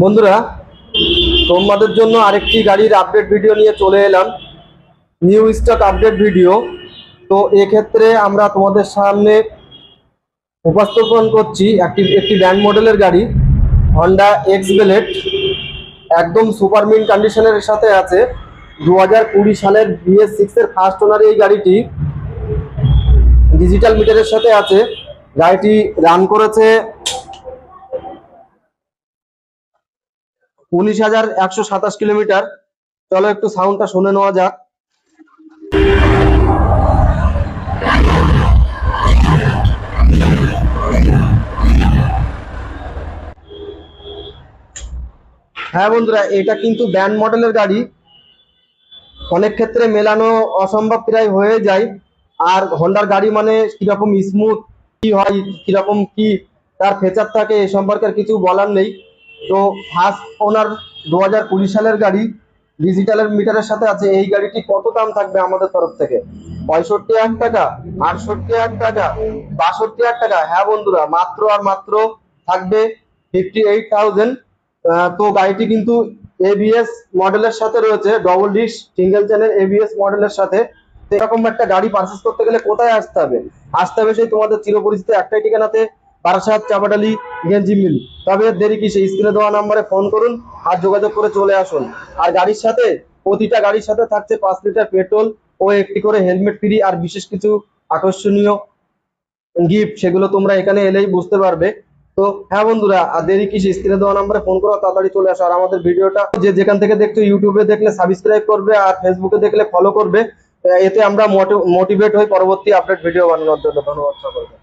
বন্ধুরা, তোমাদের জন্য আরেকটি গাড়ির আপডেট ভিডিও নিয়ে চলে এলাম, নিউ স্টক আপডেট ভিডিও। তো এক্ষেত্রে আমরা তোমাদের সামনে উপস্থাপন করছি একটি একটি ব্র্যান্ড মডেলের গাড়ি, হন্ডা এক্স ব্লেড। একদম সুপার মিন কন্ডিশনের সাথে আছে। 2020 সালের BS6 এর ফার্স্ট ওনার এই গাড়িটি ডিজিটাল মিটারের সাথে আছে। গাড়িটি রান করেছে 19,127 কিলোমিটার। চলো একটু সাউন্ডটা শুনে নেওয়া যাক। হ্যাঁ বন্ধুরা, এটা কিন্তু ব্র্যান্ড মডেলের গাড়ি, অনেক ক্ষেত্রে মেলানো অসম্ভব প্রায় হয়ে যায়। আর হন্ডার গাড়ি মানে কিরকম স্মুথ কি হয়, কিরকম কি তার ফিচার থাকে, এ সম্পর্কে আর কিছু বলার নেই। তো ফার্স্ট ওনার 2020 সালের গাড়ি, ডিজিটালের মিটারের সাথে আছে। এই গাড়িটি কত দাম থাকবে আমাদের তরফ থেকে? 65,000 টাকা, 68,000 টাকা, 62,000 টাকা। হ্যাঁ বন্ধুরা, মাত্র আর মাত্র থাকবে 58,000। তো গাড়িটি কিন্তু ABS মডেলের সাথে রয়েছে, double disc single channel ABS মডেলের সাথে। তো এরকম একটা গাড়ি পারচেস করতে গেলে কোথায় আসতে হবে? আসতে হবে সেই তোমাদের চিরপরিচিত একটাই ঠিকানাতে, বারাসাত চাপাডালি গেঞ্জি মিল। তবে দেরি কি, সেই স্ক্রিনে দেওয়া নাম্বারে ফোন করুন আর যোগাযোগ করে চলে আসুন। আর গাড়ির সাথে, প্রতিটা গাড়ির সাথে থাকছে 5 লিটার পেট্রোল ও একটি করে হেলমেট ফ্রি, আর বিশেষ কিছু আকর্ষণীয় গিফট, সেগুলো তোমরা এখানে এলেই বুঝতে পারবে। তো হ্যাঁ বন্ধুরা, আর দেরি কি, স্ক্রিনে দেওয়া নাম্বারে ফোন করো, তাড়াতাড়ি চলে আসো। আর আমাদের ভিডিওটা যে যেখান থেকে দেখছো, ইউটিউবে দেখলে সাবস্ক্রাইব করবে আর ফেসবুকে দেখলে ফলো করবে। এতে আমরা মোটিভেট হই পরবর্তী আপডেট ভিডিও বানানোর জন্য। ধন্যবাদ সকলকে।